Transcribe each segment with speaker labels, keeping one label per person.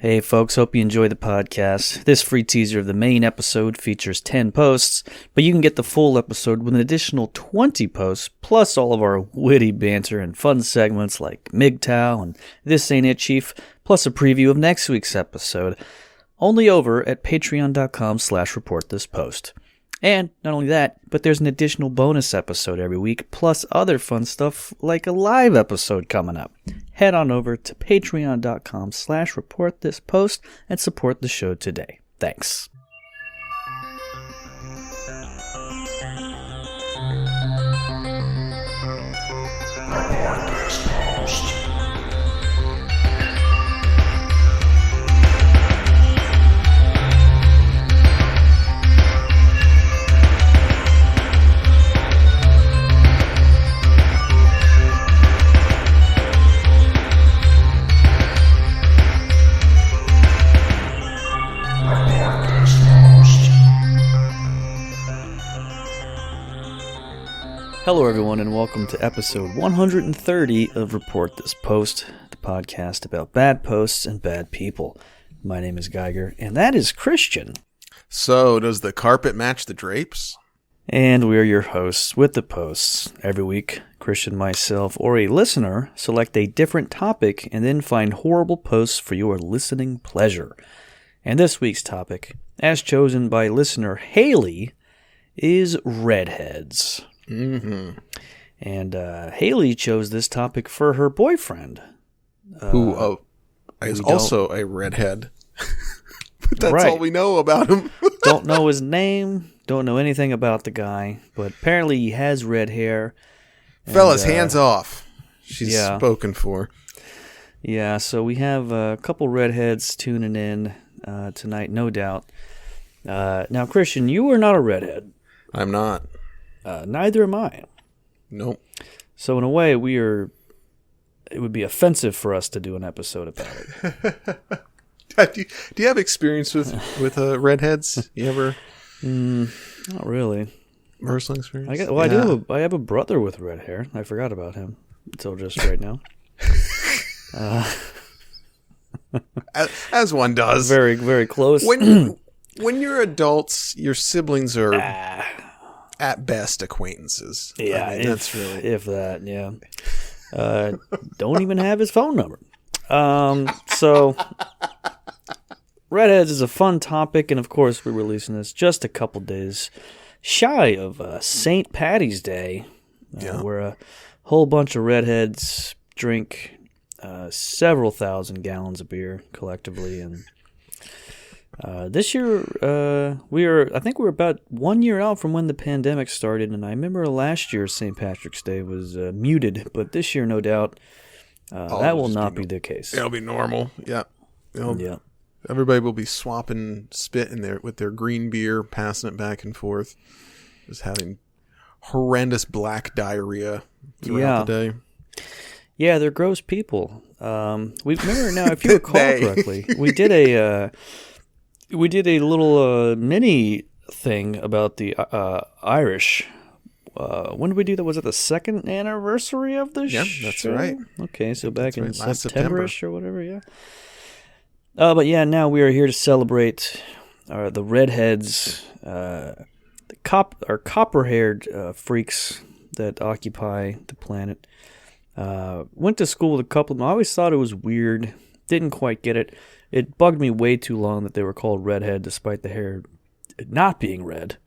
Speaker 1: Hey folks, hope you enjoy the podcast. This free teaser of the main episode features 10 posts, but you can get the full episode with an additional 20 posts, plus all of our witty banter and fun segments like MGTOW and This Ain't It Chief, plus a preview of next week's episode, only over at patreon.com/reportthispost. And not only that, but there's an additional bonus episode every week, plus other fun stuff like a live episode coming up. Head on over to patreon.com/reportthispost and support the show today. Thanks. Hello everyone and welcome to episode 130 of Report This Post, the podcast about bad posts and bad people. My name is Geiger and that is Christian.
Speaker 2: So, does the carpet match the drapes?
Speaker 1: And we are your hosts with the posts. Every week, Christian, myself, or a listener select a different topic and then find horrible posts for your listening pleasure. And this week's topic, as chosen by listener Haley, is Redheads.
Speaker 2: Mm-hmm.
Speaker 1: And Haley chose this topic for her boyfriend.
Speaker 2: Who is also a redhead. But that's all we know about him.
Speaker 1: Don't know his name, don't know anything about the guy, but apparently he has red hair.
Speaker 2: Fellas, hands off. She's spoken for.
Speaker 1: Yeah, so we have a couple redheads tuning in tonight, no doubt. Now, Christian, you are not a redhead.
Speaker 2: I'm not.
Speaker 1: Neither am I.
Speaker 2: Nope.
Speaker 1: So in a way, it would be offensive for us to do an episode about it.
Speaker 2: Do you have experience with redheads? You ever?
Speaker 1: Not really.
Speaker 2: Personal experience?
Speaker 1: I have a brother with red hair. I forgot about him until just right now.
Speaker 2: As one does.
Speaker 1: Very, very close.
Speaker 2: When you're adults, your siblings are at best acquaintances.
Speaker 1: Yeah,
Speaker 2: I mean, that's really
Speaker 1: if that. Yeah. Don't even have his phone number. So Redheads is a fun topic, and of course we're releasing this just a couple days shy of St. Patty's Day, where a whole bunch of redheads drink several thousand gallons of beer collectively, and this year I think we're about 1 year out from when the pandemic started, and I remember last year's St. Patrick's Day was muted, but this year, no doubt, that will not be the case.
Speaker 2: It'll be normal. Yeah.
Speaker 1: Yeah.
Speaker 2: Everybody will be swapping spit with their green beer, passing it back and forth, just having horrendous black diarrhea throughout the day.
Speaker 1: Yeah, they're gross people. We remember now, if you recall correctly, we did a little mini thing about the Irish. When did we do that? Was it the second anniversary of the show?
Speaker 2: Yeah, that's right.
Speaker 1: Okay, so back in September-ish or whatever, yeah. But yeah, now we are here to celebrate the Redheads, our copper-haired freaks that occupy the planet. Went to school with a couple of them. I always thought it was weird. Didn't quite get it. It bugged me way too long that they were called redhead, despite the hair not being red.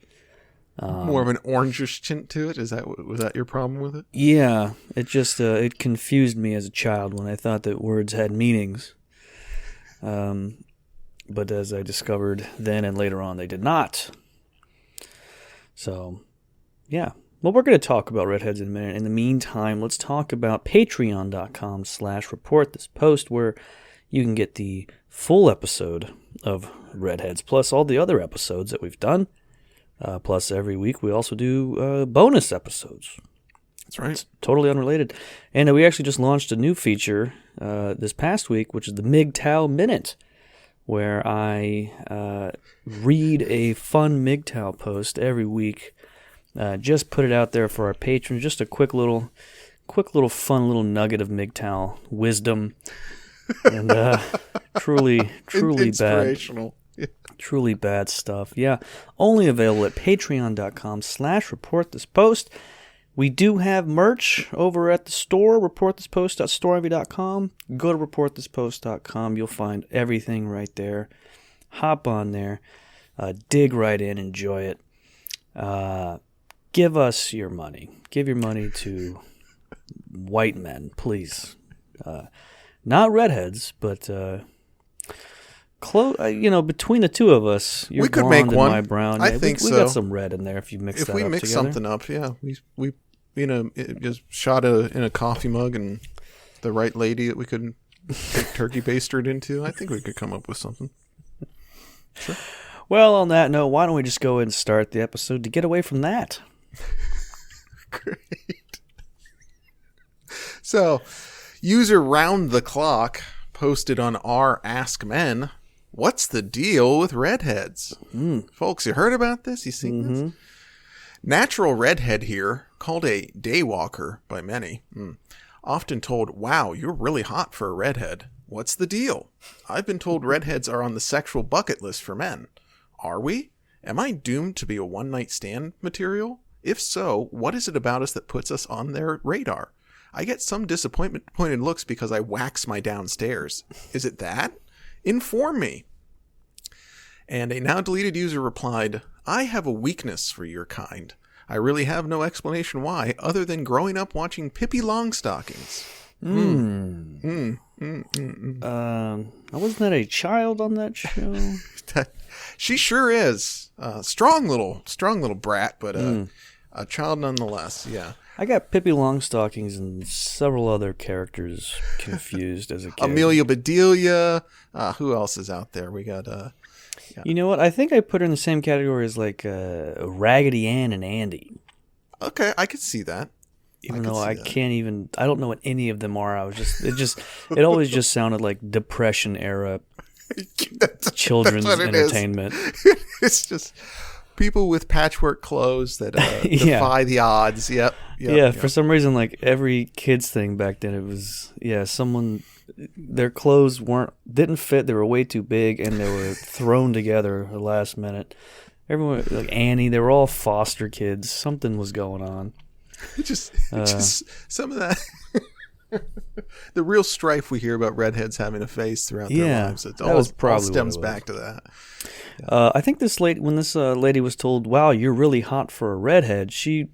Speaker 2: More of an orangish tint to it. Was that your problem with it?
Speaker 1: Yeah, it just it confused me as a child when I thought that words had meanings. But as I discovered then and later on, they did not. So, yeah. Well, we're going to talk about redheads in a minute. In the meantime, let's talk about patreon.com/reportthispost, where you can get the full episode of Redheads, plus all the other episodes that we've done. Plus, every week we also do bonus episodes.
Speaker 2: That's right.
Speaker 1: It's totally unrelated. And we actually just launched a new feature this past week, which is the MGTOW Minute, where I read a fun MGTOW post every week. Just put it out there for our patrons. Just a quick little fun little nugget of MGTOW wisdom. And Truly bad.
Speaker 2: Inspirational.
Speaker 1: Truly bad stuff. Yeah. Only available at patreon.com/reportthispost. We do have merch over at the store, reportthispost.storeenvy.com. Go to reportthispost.com. You'll find everything right there. Hop on there. Dig right in. Enjoy it. Give us your money. Give your money to white men, please. Not redheads, but between the two of us, you're
Speaker 2: we could
Speaker 1: blonde
Speaker 2: make one.
Speaker 1: and my brown.
Speaker 2: I think
Speaker 1: we
Speaker 2: so.
Speaker 1: got some red in there if you mix that up together.
Speaker 2: If we mix something up, yeah, we just shot in a coffee mug and the right lady that we could turkey baster it into. I think we could come up with something. Sure.
Speaker 1: Well, on that note, why don't we just go ahead and start the episode to get away from that?
Speaker 2: Great. So, user Round the Clock posted on our Ask Men, what's the deal with redheads? Folks, you heard about this? You seen this? Natural redhead here, called a daywalker by many, often told, wow, you're really hot for a redhead. What's the deal? I've been told redheads are on the sexual bucket list for men. Are we? Am I doomed to be a one-night stand material? If so, what is it about us that puts us on their radar? I get some disappointed looks because I wax my downstairs. Is it that? Inform me. And a now deleted user replied, I have a weakness for your kind. I really have no explanation why, other than growing up watching Pippi Longstockings.
Speaker 1: Wasn't that a child on that show?
Speaker 2: She sure is. Strong little brat, but a child nonetheless. Yeah.
Speaker 1: I got Pippi Longstockings and several other characters confused as a kid.
Speaker 2: Amelia Bedelia. Who else is out there? We got. Yeah.
Speaker 1: You know what? I think I put her in the same category as like Raggedy Ann and Andy.
Speaker 2: Okay, I could see that.
Speaker 1: Even though I can't even, I don't know what any of them are. It always just sounded like Depression era children's entertainment.
Speaker 2: It's just people with patchwork clothes that defy the odds. Yep.
Speaker 1: For some reason, like every kid's thing back then, it was their clothes didn't fit. They were way too big, and they were thrown together at the last minute. Everyone, like Annie, they were all foster kids. Something was going on.
Speaker 2: Just some of that. The real strife we hear about redheads having to face throughout their lives. It all stems back to that. Yeah.
Speaker 1: I think when this lady was told, "Wow, you're really hot for a redhead," she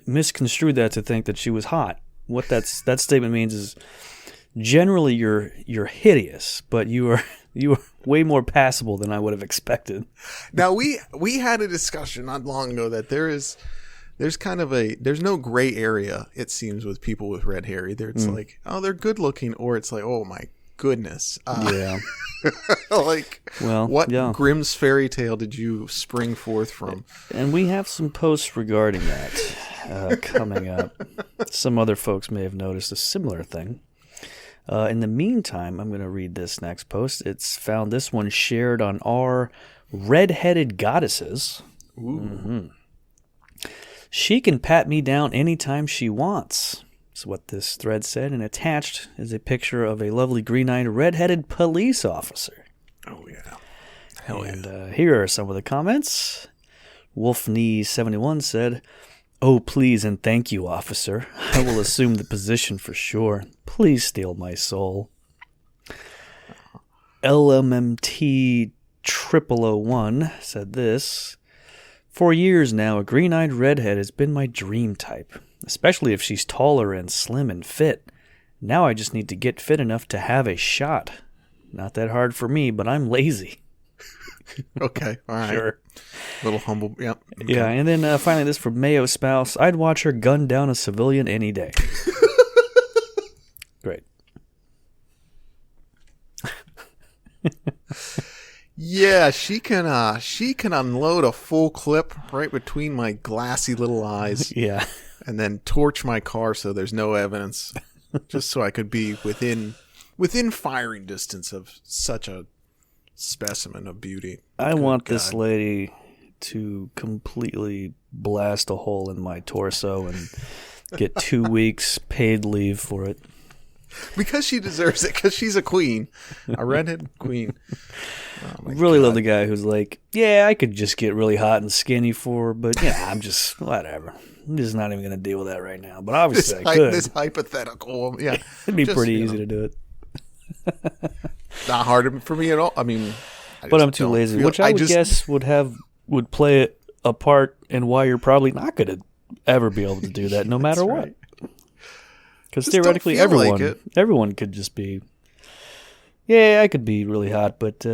Speaker 1: misconstrued that to think that she was hot. What that statement means is, generally you're hideous, but you are way more passable than I would have expected.
Speaker 2: Now we had a discussion not long ago that there's no gray area, it seems, with people with red hair. Either it's like, oh, they're good looking, or it's like, oh my goodness. What Grimm's fairy tale did you spring forth from?
Speaker 1: And we have some posts regarding that coming up. Some other folks may have noticed a similar thing. In the meantime, I'm going to read this next post. This one shared on our Redheaded Goddesses.
Speaker 2: Ooh.
Speaker 1: She can pat me down anytime she wants. That's what this thread said, and attached is a picture of a lovely green-eyed red-headed police officer.
Speaker 2: Oh, yeah. Hell yeah.
Speaker 1: And here are some of the comments. Wolfknee71 said, "Oh, please and thank you, officer. I will assume the position for sure. Please steal my soul." LMMT 0001 said this: "For years now, a green-eyed redhead has been my dream type, especially if she's taller and slim and fit. Now I just need to get fit enough to have a shot. Not that hard for me, but I'm lazy."
Speaker 2: Okay, all right.
Speaker 1: Sure.
Speaker 2: A little humble, yep. Okay.
Speaker 1: Yeah, and then finally this from Mayo Spouse: "I'd watch her gun down a civilian any day." Great.
Speaker 2: Yeah, she can unload a full clip right between my glassy little eyes.
Speaker 1: Yeah.
Speaker 2: And then torch my car so there's no evidence, just so I could be within firing distance of such a specimen of beauty.
Speaker 1: I want this lady to completely blast a hole in my torso and get 2 weeks paid leave for it.
Speaker 2: Because she deserves it, because she's a queen. A redhead queen. Oh
Speaker 1: really love the guy who's like, yeah, I could just get really hot and skinny for her, but yeah, I'm just, whatever. I'm just not even going to deal with that right now. But obviously I could.
Speaker 2: This hypothetical, yeah.
Speaker 1: It'd be pretty easy to do it.
Speaker 2: Not hard for me at all. I mean,
Speaker 1: but I'm too lazy, which I would guess would play a part in why you're probably not going to ever be able to do that, no matter what. Because theoretically, everyone could just be. Yeah, I could be really hot, but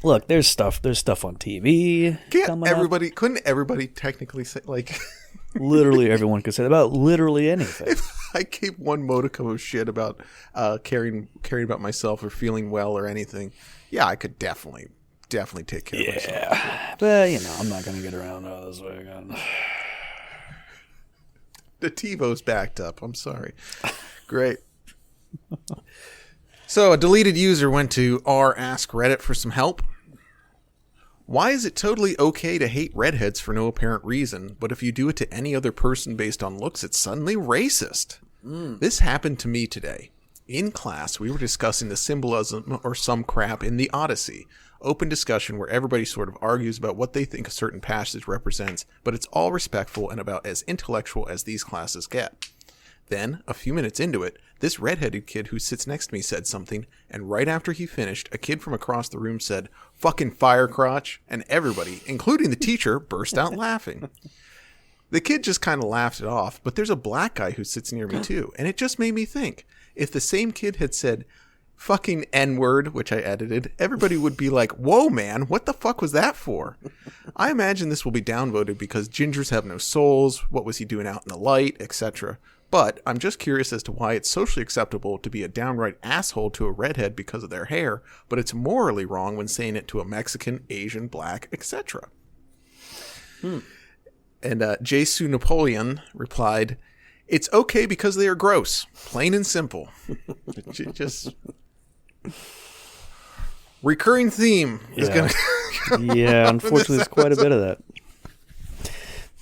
Speaker 1: look, there's stuff on TV.
Speaker 2: Couldn't everybody technically say like?
Speaker 1: Literally everyone could say that about literally anything.
Speaker 2: If I gave one modicum of shit about caring about myself or feeling well or anything, yeah, I could definitely take care of myself.
Speaker 1: Yeah, but I'm not gonna get around all this way again.
Speaker 2: The TiVo's backed up. I'm sorry. Great. So a deleted user went to Ask Reddit for some help. Why is it totally okay to hate redheads for no apparent reason, but if you do it to any other person based on looks, it's suddenly racist? This happened to me today. In class, we were discussing the symbolism or some crap in the Odyssey. Open discussion where everybody sort of argues about what they think a certain passage represents, but it's all respectful and about as intellectual as these classes get. Then, a few minutes into it, this redheaded kid who sits next to me said something, and right after he finished, a kid from across the room said, "Fucking fire crotch," and everybody, including the teacher, burst out laughing. The kid just kind of laughed it off, but there's a black guy who sits near me too, and it just made me think, if the same kid had said, "Fucking N-word," which I edited, everybody would be like, "Whoa, man, what the fuck was that for?" I imagine this will be downvoted because gingers have no souls, what was he doing out in the light, etc. But I'm just curious as to why it's socially acceptable to be a downright asshole to a redhead because of their hair, but it's morally wrong when saying it to a Mexican, Asian, black, etc. And Jesu Napoleon replied, "It's okay because they are gross. Plain and simple." Just recurring theme is going to
Speaker 1: Yeah, unfortunately there's quite a bit of that.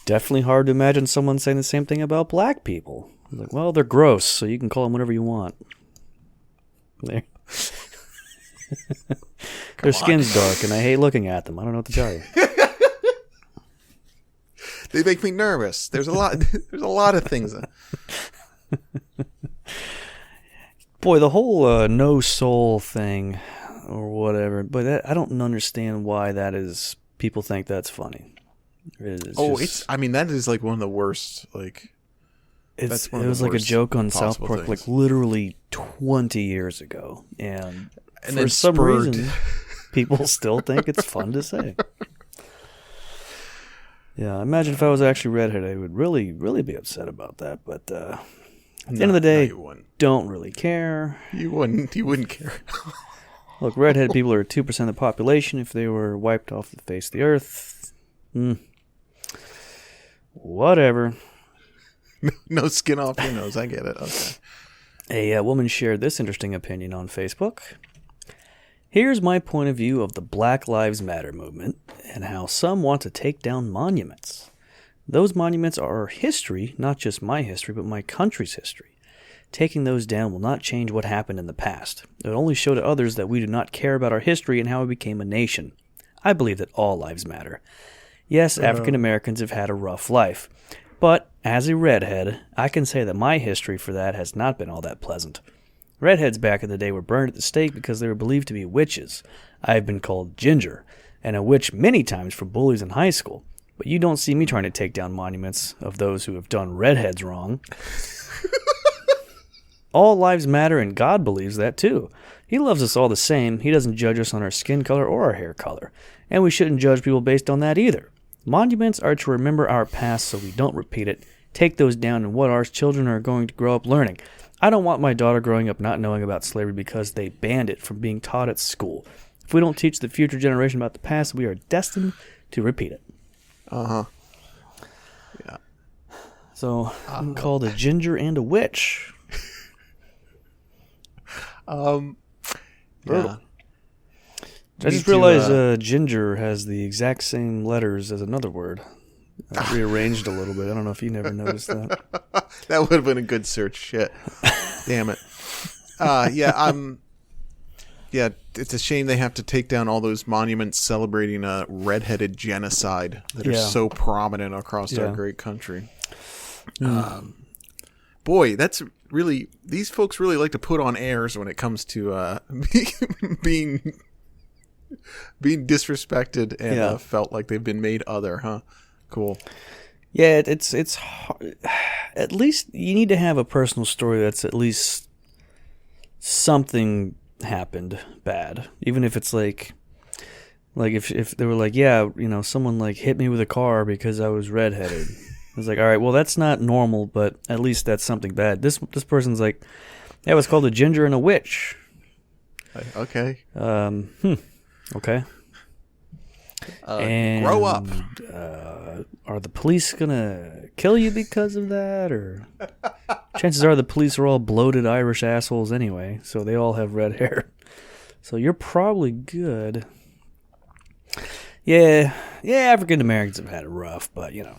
Speaker 1: Definitely hard to imagine someone saying the same thing about black people. Like, well, they're gross, so you can call them whatever you want. There. Their skin's dark, and I hate looking at them. I don't know what to tell you.
Speaker 2: They make me nervous. There's a lot of things.
Speaker 1: Boy, the whole no soul thing, or whatever. But I don't understand why that is. People think that's funny.
Speaker 2: That is like one of the worst. Like,
Speaker 1: it was like a joke on South Park, like literally 20 years ago, and for some reason, people still think it's fun to say. Yeah, imagine if I was actually redheaded, I would really, really be upset about that. But at the end of the day, don't really care.
Speaker 2: You wouldn't care.
Speaker 1: Look, redheaded people are 2% of the population. If they were wiped off the face of the earth, whatever.
Speaker 2: No skin off your nose. I get it. Okay.
Speaker 1: A woman shared this interesting opinion on Facebook. Here's my point of view of the Black Lives Matter movement and how some want to take down monuments. Those monuments are our history, not just my history, but my country's history. Taking those down will not change what happened in the past. It will only show to others that we do not care about our history and how we became a nation. I believe that all lives matter. Yes, African Americans have had a rough life. But, as a redhead, I can say that my history for that has not been all that pleasant. Redheads back in the day were burned at the stake because they were believed to be witches. I have been called Ginger, and a witch many times for bullies in high school. But you don't see me trying to take down monuments of those who have done redheads wrong. All lives matter, and God believes that too. He loves us all the same. He doesn't judge us on our skin color or our hair color. And we shouldn't judge people based on that either. Monuments are to remember our past so we don't repeat it. Take those down and what our children are going to grow up learning. I don't want my daughter growing up not knowing about slavery because they banned it from being taught at school. If we don't teach the future generation about the past, we are destined to repeat it.
Speaker 2: Yeah.
Speaker 1: So, I'm called a ginger and a witch.
Speaker 2: Yeah.
Speaker 1: I just realized ginger has the exact same letters as another word. rearranged a little bit. I don't know if you never noticed that.
Speaker 2: That would have been a good search. Shit. Damn it. Yeah, it's a shame they have to take down all those monuments celebrating a redheaded genocide that are so prominent across our great country. Boy, that's really, these folks really like to put on airs when it comes to being disrespected and felt like they've been made other, huh? Cool.
Speaker 1: Yeah, it's hard. At least you need to have a personal story that's at least something happened bad, even if it's like if they were like, yeah, you know, someone like hit me with a car because I was redheaded. I was like, all right, well, that's not normal, but at least that's something bad. This person's like, yeah, it was called a ginger and a witch.
Speaker 2: Okay.
Speaker 1: Okay.
Speaker 2: And, grow up.
Speaker 1: Are the police gonna kill you because of that, or chances are the police are all bloated Irish assholes anyway, so they all have red hair. So you're probably good. Yeah, African Americans have had it rough, but you know,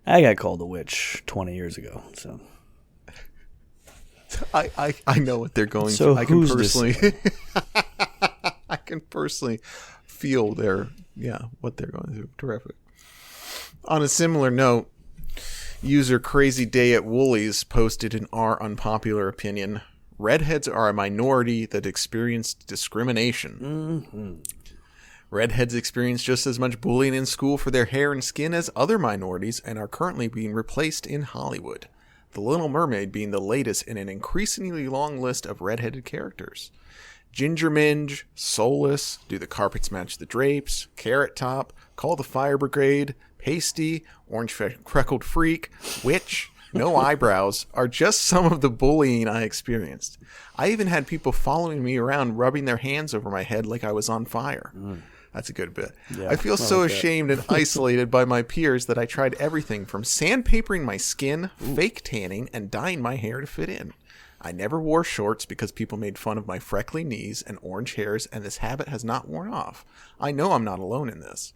Speaker 1: I got called a witch 20 years ago, so
Speaker 2: I know what they're going
Speaker 1: so
Speaker 2: through. I can personally feel what they're going through. Terrific. On a similar note, user Crazy Day at Woolies posted in our unpopular opinion, redheads are a minority that experienced discrimination. Mm-hmm. Redheads experience just as much bullying in school for their hair and skin as other minorities and are currently being replaced in Hollywood. The Little Mermaid being the latest in an increasingly long list of redheaded characters. Ginger Minge, Soulless, Do the Carpets Match the Drapes, Carrot Top, Call the Fire Brigade, Pasty, Orange Freckled Freak, Witch, No Eyebrows are just some of the bullying I experienced. I even had people following me around rubbing their hands over my head like I was on fire. That's a good bit. Yeah, I feel so ashamed and isolated by my peers that I tried everything from sandpapering my skin, fake tanning, and dyeing my hair to fit in. I never wore shorts because people made fun of my freckly knees and orange hairs, and this habit has not worn off. I know I'm not alone in this.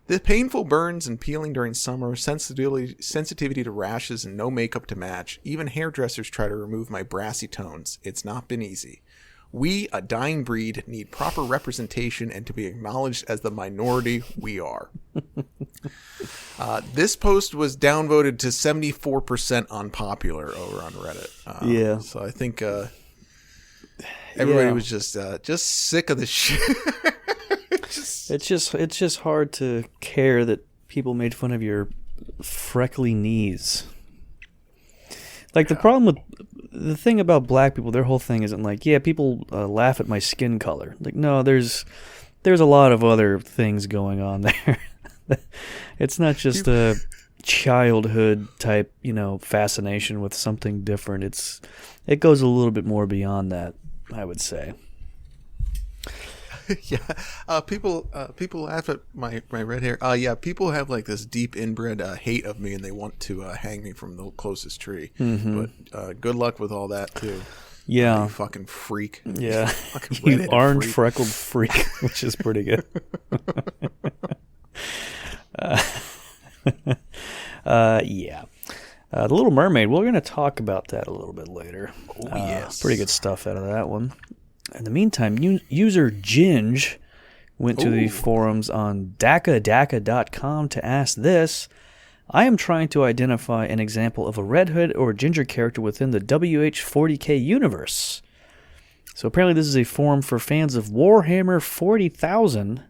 Speaker 2: The painful burns and peeling during summer, sensitivity to rashes, and no makeup to match. Even hairdressers try to remove my brassy tones. It's not been easy. We, a dying breed, need proper representation and to be acknowledged as the minority we are. This post was downvoted to 74% unpopular over on Reddit. So I think everybody was just sick of the shit.
Speaker 1: It's just hard to care that people made fun of your freckly knees. Like the problem with the thing about black people, their whole thing isn't like, yeah, people laugh at my skin color. Like, no, there's a lot of other things going on there. It's not just a childhood type, fascination with something different. It goes a little bit more beyond that, I would say.
Speaker 2: Yeah, people laugh at my red hair. People have like this deep inbred hate of me, and they want to hang me from the closest tree. Mm-hmm. But good luck with all that too.
Speaker 1: Yeah,
Speaker 2: you fucking freak.
Speaker 1: Yeah, you orange freckled freak, which is pretty good. The Little Mermaid. We're going to talk about that a little bit later.
Speaker 2: Oh yes,
Speaker 1: pretty good stuff out of that one. In the meantime, user Ginge went to the forums on dakadaka.com to ask this. I am trying to identify an example of a redhead or ginger character within the WH-40K universe. So apparently this is a forum for fans of Warhammer 40,000,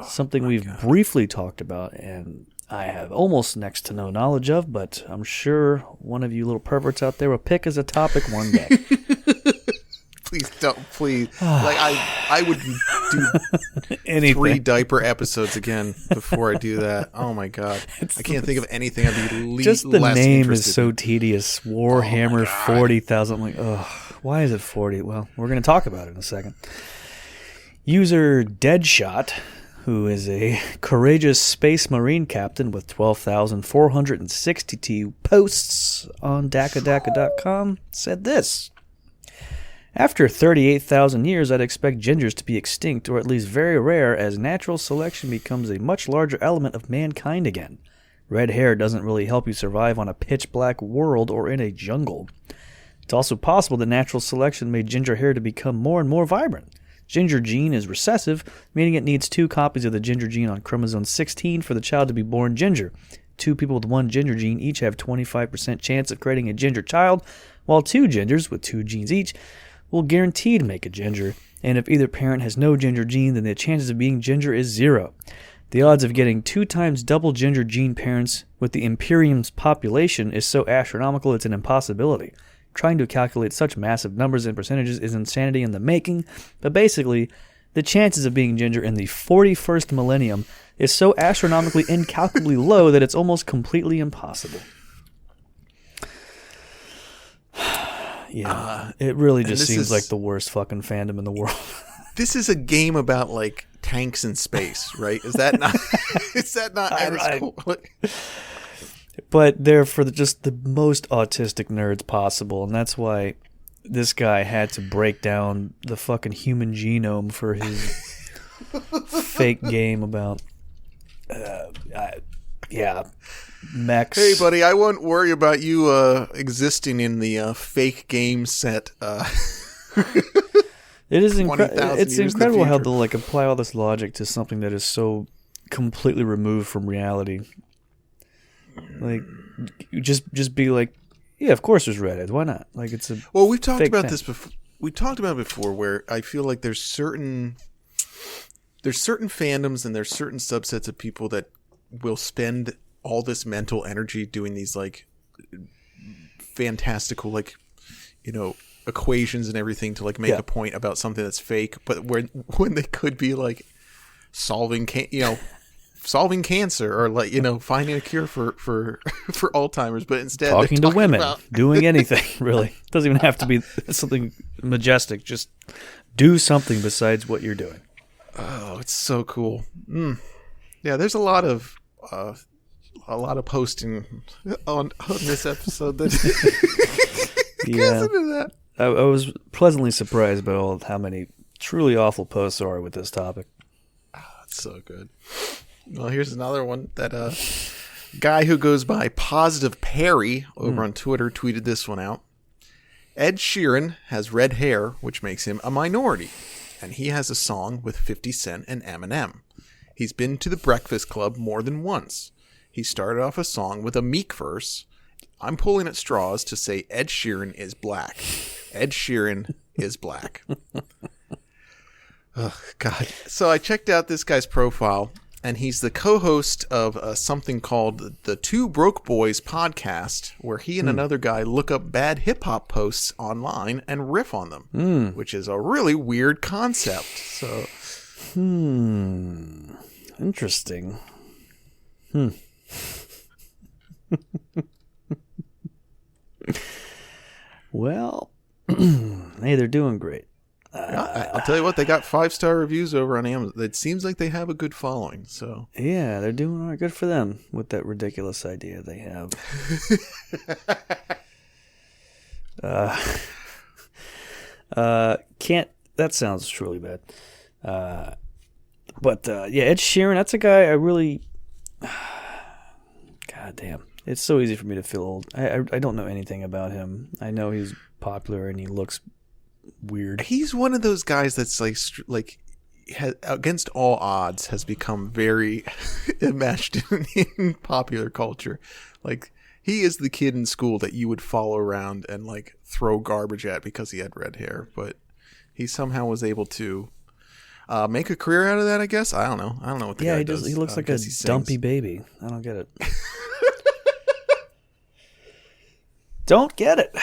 Speaker 1: something we've briefly talked about, and I have almost next to no knowledge of, but I'm sure one of you little perverts out there will pick as a topic one day.
Speaker 2: Please don't. Please. Like I would do 3 diaper episodes again before I do that. Oh my god. I can't think of anything I'd be
Speaker 1: just the
Speaker 2: less
Speaker 1: name
Speaker 2: interested
Speaker 1: is so tedious. Warhammer 40,000. I'm like, ugh, why is it 40? Well, we're going to talk about it in a second. User Deadshot, who is a courageous space marine captain with 12,462 posts on dakadaka.com, said this. After 38,000 years, I'd expect gingers to be extinct, or at least very rare, as natural selection becomes a much larger element of mankind again. Red hair doesn't really help you survive on a pitch-black world or in a jungle. It's also possible that natural selection made ginger hair to become more and more vibrant. Ginger gene is recessive, meaning it needs 2 copies of the ginger gene on chromosome 16 for the child to be born ginger. 2 people with 1 ginger gene each have 25% chance of creating a ginger child, while 2 gingers with 2 genes each will guaranteed make a ginger, and if either parent has no ginger gene, then the chances of being ginger is 0. The odds of getting 2 times double ginger gene parents with the Imperium's population is so astronomical it's an impossibility. Trying to calculate such massive numbers and percentages is insanity in the making, but basically, the chances of being ginger in the 41st millennium is so astronomically incalculably low that it's almost completely impossible. Yeah, it really just seems like the worst fucking fandom in the world.
Speaker 2: This is a game about like tanks in space, right? Is that not? Is that not as cool?
Speaker 1: But they're for just the most autistic nerds possible, and that's why this guy had to break down the fucking human genome for his fake game about, mechs.
Speaker 2: Hey, buddy, I won't worry about you existing in the fake game set.
Speaker 1: It is it's incredible how they'll like apply all this logic to something that is so completely removed from reality. Like, you just be like, yeah, of course there's redheads. Why not? Like, it's a
Speaker 2: we've talked about this before. We talked about it before, where I feel like there's certain fandoms and there's certain subsets of people that will spend all this mental energy doing these like fantastical, like, you know, equations and everything to like make a point about something that's fake, but when they could be like solving cancer or like, you know, finding a cure for Alzheimer's, but instead
Speaker 1: talking to women, doing anything really. Doesn't even have to be something majestic. Just do something besides what you're doing.
Speaker 2: Oh, it's so cool. Yeah, there's a lot of posting on this episode that because of that.
Speaker 1: I was pleasantly surprised by how many truly awful posts there are with this topic.
Speaker 2: It's so good. Well, here's another one that guy who goes by Positive Perry over on Twitter tweeted this one out. Ed Sheeran has red hair, which makes him a minority, and he has a song with 50 Cent and Eminem. He's been to the Breakfast Club more than once. He started off a song with a Meek verse. I'm pulling at straws to say Ed Sheeran is black. Ed Sheeran is black. Oh, God. So I checked out this guy's profile, and he's the co-host of something called the Two Broke Boys podcast, where he and another guy look up bad hip-hop posts online and riff on them, which is a really weird concept. So,
Speaker 1: Interesting. Well, hey, they're doing great.
Speaker 2: I'll tell you what, they got 5-star reviews over on Amazon. It seems like they have a good following. So
Speaker 1: yeah, they're doing all right. Good for them with that ridiculous idea they have. That sounds truly bad. But Ed Sheeran, that's a guy I really. God damn. It's so easy for me to feel old. I don't know anything about him. I know he's popular and he looks weird.
Speaker 2: He's one of those guys that's against all odds has become very enmeshed in popular culture. Like, he is the kid in school that you would follow around and like throw garbage at because he had red hair, but he somehow was able to make a career out of that, I guess. I don't know what the guy does.
Speaker 1: He looks like a dumpy baby. I don't get it. Don't get it.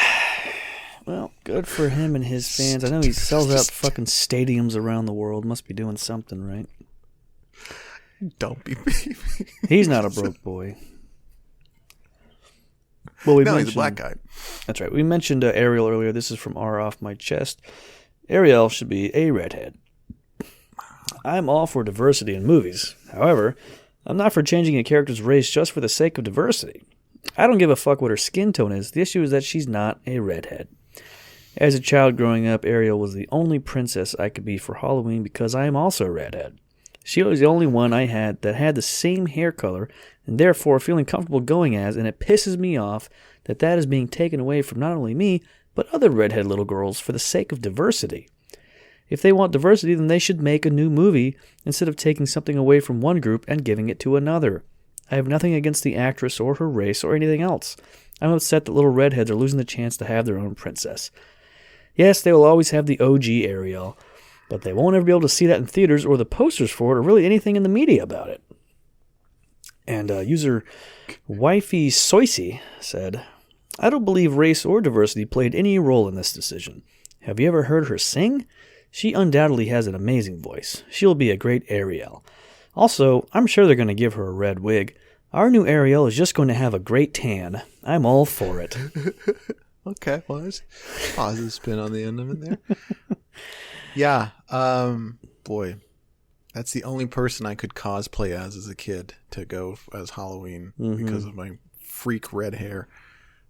Speaker 1: Well, good for him and his fans. I know he sells out fucking stadiums around the world. Must be doing something, right?
Speaker 2: Dumpy baby.
Speaker 1: He's not a broke boy.
Speaker 2: Well, he's a black guy.
Speaker 1: That's right. We mentioned Ariel earlier. This is from R Off My Chest. Ariel should be a redhead. I'm all for diversity in movies. However, I'm not for changing a character's race just for the sake of diversity. I don't give a fuck what her skin tone is. The issue is that she's not a redhead. As a child growing up, Ariel was the only princess I could be for Halloween because I am also a redhead. She was the only one I had that had the same hair color, and therefore feeling comfortable going as, and it pisses me off that is being taken away from not only me, but other redhead little girls for the sake of diversity. If they want diversity, then they should make a new movie instead of taking something away from one group and giving it to another. I have nothing against the actress or her race or anything else. I'm upset that little redheads are losing the chance to have their own princess. Yes, they will always have the OG Ariel, but they won't ever be able to see that in theaters or the posters for it or really anything in the media about it. And user Wifey Soisy said, I don't believe race or diversity played any role in this decision. Have you ever heard her sing? She undoubtedly has an amazing voice. She'll be a great Ariel. Also, I'm sure they're going to give her a red wig. Our new Ariel is just going to have a great tan. I'm all for it.
Speaker 2: Okay, well, there's a positive spin on the end of it there. Yeah, boy, that's the only person I could cosplay as a kid to go as Halloween because of my freak red hair.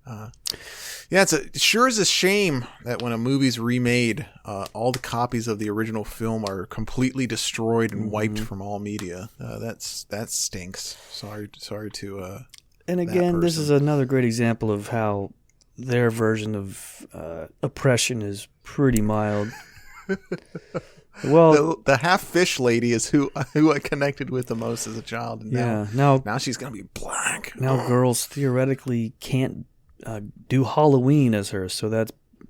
Speaker 2: Yeah, it sure is a shame that when a movie's remade, all the copies of the original film are completely destroyed and wiped from all media. That stinks. Sorry to.
Speaker 1: And again, this is another great example of how their version of oppression is pretty mild. Well,
Speaker 2: the half fish lady is who I connected with the most as a child. And now she's gonna be black.
Speaker 1: Now girls theoretically can't do Halloween as her, so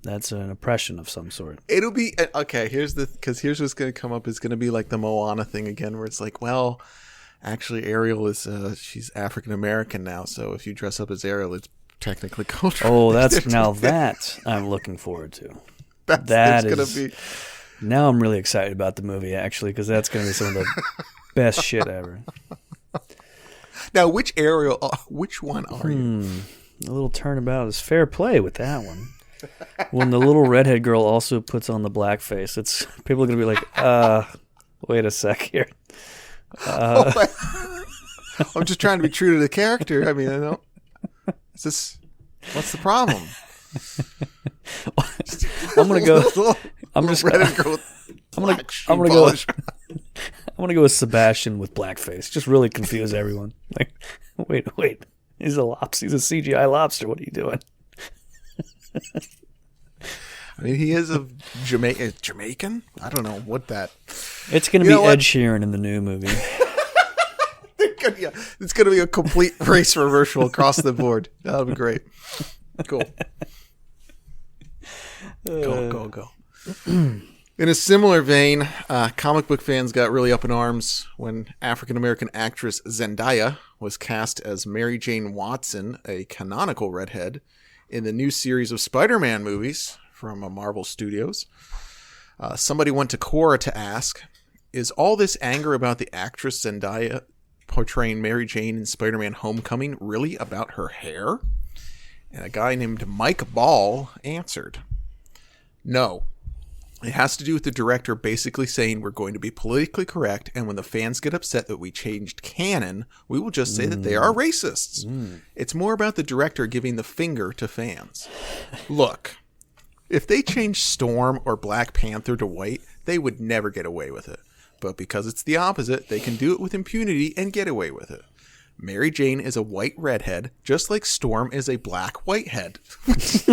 Speaker 1: that's an oppression of some sort.
Speaker 2: It'll be okay. Here's what's gonna come up is gonna be like the Moana thing again, where it's like, well, actually Ariel is she's African American now, so if you dress up as Ariel, it's technically cultural.
Speaker 1: Oh, that I'm looking forward to. That's gonna be. Now I'm really excited about the movie, actually, because that's going to be some of the best shit ever.
Speaker 2: Now, which one are you?
Speaker 1: A little turnabout is fair play with that one. When the little redhead girl also puts on the blackface, people are going to be like, wait a sec here.
Speaker 2: I'm just trying to be true to the character. I mean, I know. What's the problem?
Speaker 1: I'm gonna go. I'm gonna go with Sebastian with blackface. Just really confuse everyone. Like, wait, he's a lobster. He's a CGI lobster. What are you doing?
Speaker 2: I mean, he is a Jamaican. I don't know what that.
Speaker 1: It's gonna be Ed Sheeran in the new movie.
Speaker 2: Yeah, it's gonna be a complete race reversal across the board. That'll be great. Cool. Go. In a similar vein, comic book fans got really up in arms when African-American actress Zendaya was cast as Mary Jane Watson, a canonical redhead, in the new series of Spider-Man movies from Marvel Studios. Somebody went to Quora to ask, is all this anger about the actress Zendaya portraying Mary Jane in Spider-Man Homecoming really about her hair? And a guy named Mike Ball answered, no. It has to do with the director basically saying we're going to be politically correct, and when the fans get upset that we changed canon, we will just say that they are racists. It's more about the director giving the finger to fans. Look, if they changed Storm or Black Panther to white, they would never get away with it. But because it's the opposite, they can do it with impunity and get away with it. Mary Jane is a white redhead, just like Storm is a black whitehead. There's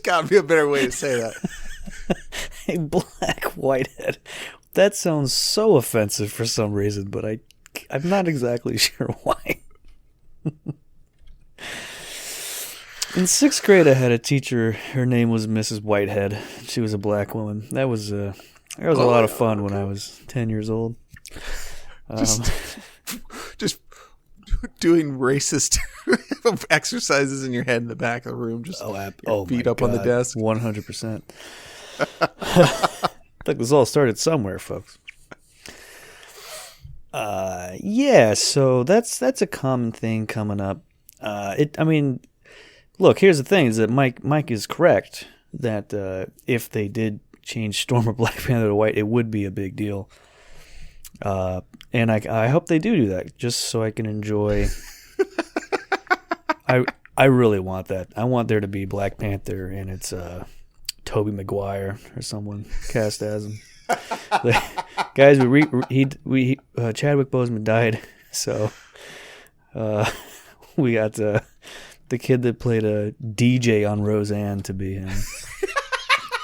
Speaker 2: got to be a better way to say that.
Speaker 1: A black whitehead. That sounds so offensive for some reason, but I'm not exactly sure why. In sixth grade, I had a teacher. Her name was Mrs. Whitehead. She was a black woman. That was a lot of fun when I was 10 years old.
Speaker 2: Just doing racist exercises in your head in the back of the room. Just feet up on the desk.
Speaker 1: 100%. I think this all started somewhere, folks. So that's a common thing coming up. Look, here's the thing: is that Mike is correct that if they did change Storm or Black Panther to white, it would be a big deal. And I hope they do that, just so I can enjoy. I really want that. I want there to be Black Panther, and it's Tobey Maguire or someone cast as him. Guys, Chadwick Boseman died, so we got the kid that played a DJ on Roseanne to be him.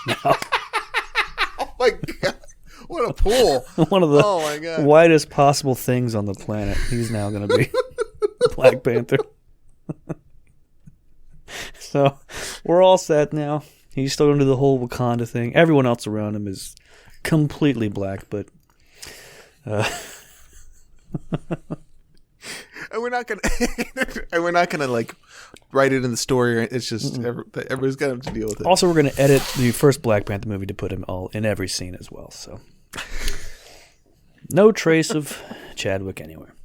Speaker 1: No.
Speaker 2: Oh my god! What a pull!
Speaker 1: One of the widest possible things on the planet. He's now going to be Black Panther. So we're all set now. He's still going to do the whole Wakanda thing. Everyone else around him is completely black, but
Speaker 2: and we're not gonna like write it in the story. It's just everybody's gonna have to deal with it.
Speaker 1: Also, we're gonna edit the first Black Panther movie to put him all in every scene as well. So no trace of Chadwick anywhere.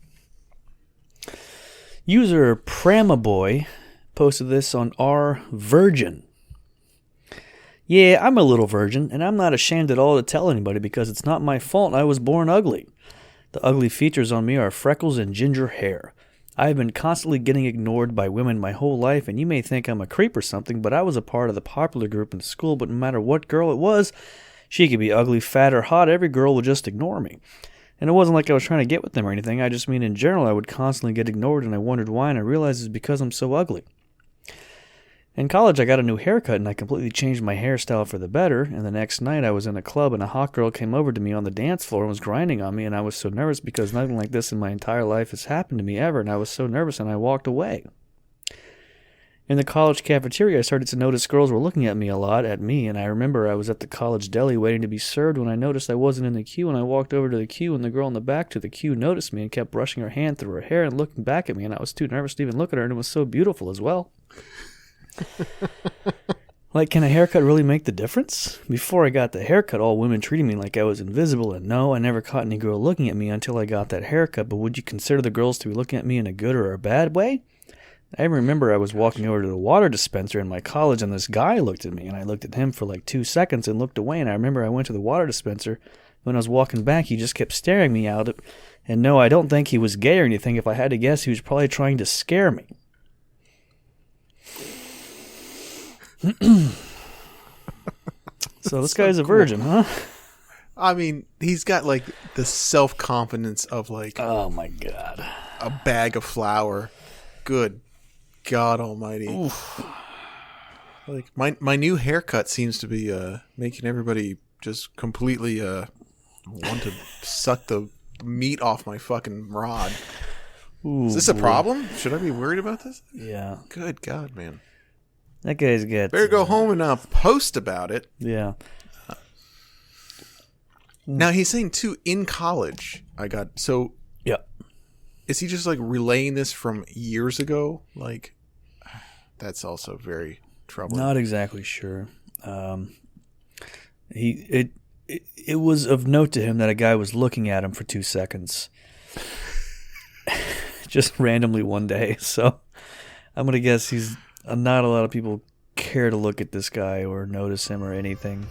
Speaker 1: User Pramaboy posted this on our Virgin. Yeah, I'm a little virgin, and I'm not ashamed at all to tell anybody because it's not my fault I was born ugly. The ugly features on me are freckles and ginger hair. I have been constantly getting ignored by women my whole life, and you may think I'm a creep or something, but I was a part of the popular group in school, but no matter what girl it was, she could be ugly, fat, or hot, every girl would just ignore me. And it wasn't like I was trying to get with them or anything, I just mean in general I would constantly get ignored, and I wondered why, and I realized it's because I'm so ugly. In college, I got a new haircut, and I completely changed my hairstyle for the better, and the next night I was in a club, and a hot girl came over to me on the dance floor and was grinding on me, and I was so nervous because nothing like this in my entire life has happened to me ever, and I was so nervous, and I walked away. In the college cafeteria, I started to notice girls were looking at me a lot, and I remember I was at the college deli waiting to be served when I noticed I wasn't in the queue, and I walked over to the queue, and the girl in the back to the queue noticed me and kept brushing her hand through her hair and looking back at me, and I was too nervous to even look at her, and it was so beautiful as well. Like, can a haircut really make the difference? Before I got the haircut, all women treated me like I was invisible, and no, I never caught any girl looking at me until I got that haircut, but would you consider the girls to be looking at me in a good or a bad way? I remember I was walking over to the water dispenser in my college, and this guy looked at me, and I looked at him for like 2 seconds and looked away, and I remember I went to the water dispenser. When I was walking back, he just kept staring me out, and no, I don't think he was gay or anything. If I had to guess, he was probably trying to scare me. So this guy's a virgin, huh?
Speaker 2: I mean, he's got like the self-confidence of like,
Speaker 1: oh my god,
Speaker 2: a bag of flour. Good God Almighty!
Speaker 1: Oof.
Speaker 2: Like my new haircut seems to be making everybody just completely want to suck the meat off my fucking rod.
Speaker 1: Ooh,
Speaker 2: is this a problem? Should I be worried about this?
Speaker 1: Yeah.
Speaker 2: Good God, man.
Speaker 1: That guy's got...
Speaker 2: Better go home and post about it.
Speaker 1: Yeah.
Speaker 2: Now, he's saying, too, in college, So,
Speaker 1: yeah.
Speaker 2: Is he just, like, relaying this from years ago? Like, that's also very troubling.
Speaker 1: Not exactly sure. It was of note to him that a guy was looking at him for 2 seconds. Just randomly one day. So, I'm going to guess not a lot of people care to look at this guy or notice him or anything.